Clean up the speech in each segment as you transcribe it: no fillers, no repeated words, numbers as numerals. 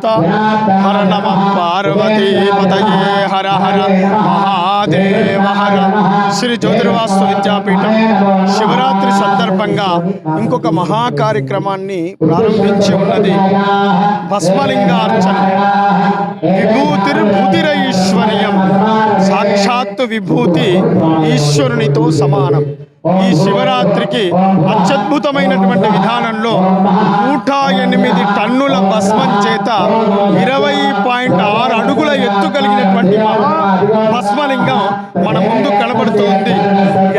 మాత హర నమ పార్వతీ పతయే హర హర మహాదేవ హర. శ్రీ జ్యోతిర్వాస్తు విద్యాపీఠం శివరాత్రి సందర్భంగా ఇంకొక మహా కార్యక్రమాన్ని ప్రారంభించి ఉన్నది. భస్మలింగార్చన. విభూతిర్భూతిర ఈశ్వర్యం. సాక్షాత్తు విభూతి ఈశ్వరునితో సమానం. ఈ శివరాత్రికి అత్యద్భుతమైనటువంటి విధానంలో 108 టన్నుల భస్మం చేత 20.6 అడుగుల ఎత్తు కలిగినటువంటి భస్మలింగం మన ముందు కనబడుతోంది.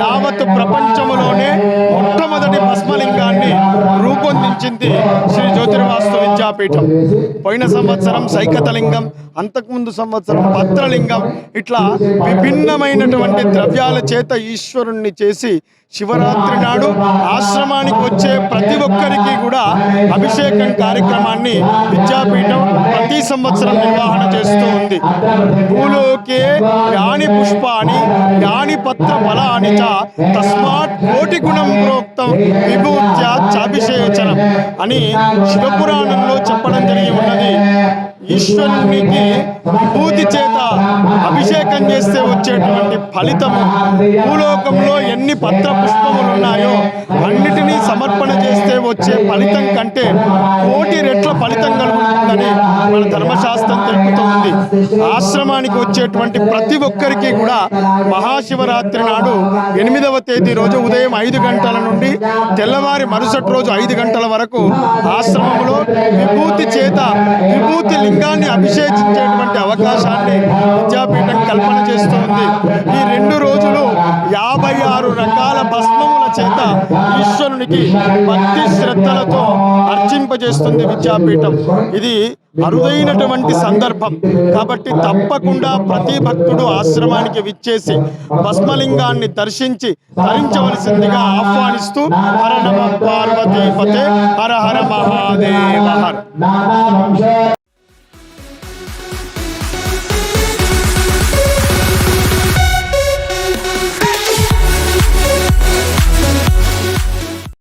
యావత్ ప్రపంచంలోనే మొట్టమొదటి భస్మలింగాన్ని రూపొందించింది శ్రీ జ్యోతిర్వాస్తు విద్యాపీఠం. పోయిన సంవత్సరం సైకతలింగం, అంతకుముందు సంవత్సరం భద్రలింగం, ఇట్లా విభిన్నమైనటువంటి ద్రవ్యాల చేత ఈశ్వరుణ్ణి చేసి శివరాత్రి నాడు ఆశ్రమానికి వచ్చే ప్రతి ఒక్కరికి కూడా అభిషేకం కార్యక్రమాన్ని విద్యాపీఠం ప్రతి సంవత్సరం నిర్వహణ చేస్తూ ఉంది. భూలోకే యాని పుష్పాని యాని పత్ర ఫలాని చ తస్మాత్ కోటి గుణం ప్రోక్తం విభూత్యా చాభిషేచనం అని శివపురాణంలో చెప్పడం జరిగి ఉన్నది. ఈశ్వరునికి విభూతి చేత అభిషేకం చేస్తే వచ్చేటువంటి ఫలితము భూలోకంలో ఎన్ని పత్ర పుష్పములు ఉన్నాయో అన్నిటినీ సమర్పణ చేస్తే వచ్చే ఫలితం కంటే 1,000,000 రెట్ల ఫలితం కలుగుతుందని మన ధర్మశాస్త్రం తెలుపుతోంది. ఆశ్రమానికి వచ్చేటువంటి ప్రతి ఒక్కరికి కూడా మహాశివరాత్రి నాడు 8వ తేదీ రోజు ఉదయం 5 గంటల నుండి తెల్లవారి మరుసటి రోజు 5 గంటల వరకు ఆశ్రమంలో విభూతి చేత విభూతి లింగాన్ని అభిషేకించేటువంటి అవకాశాన్ని విద్యాపీఠం కల్పన చేస్తోంది. ఈ 2 రోజులు 56 రకాల భస్మముల చేత ఈశ్వరునికి భక్తి శ్రద్ధలతో అర్చింపజేస్తుంది విద్యాపీఠం. ఇది అరుదైనటువంటి సందర్భం కాబట్టి తప్పకుండా ప్రతి భక్తుడు ఆశ్రమానికి విచ్చేసి భస్మలింగాన్ని దర్శించి ధరించవలసిందిగా ఆహ్వానిస్తూ హర నమ పార్వతీ పతే హర హర మహాదేవ హర.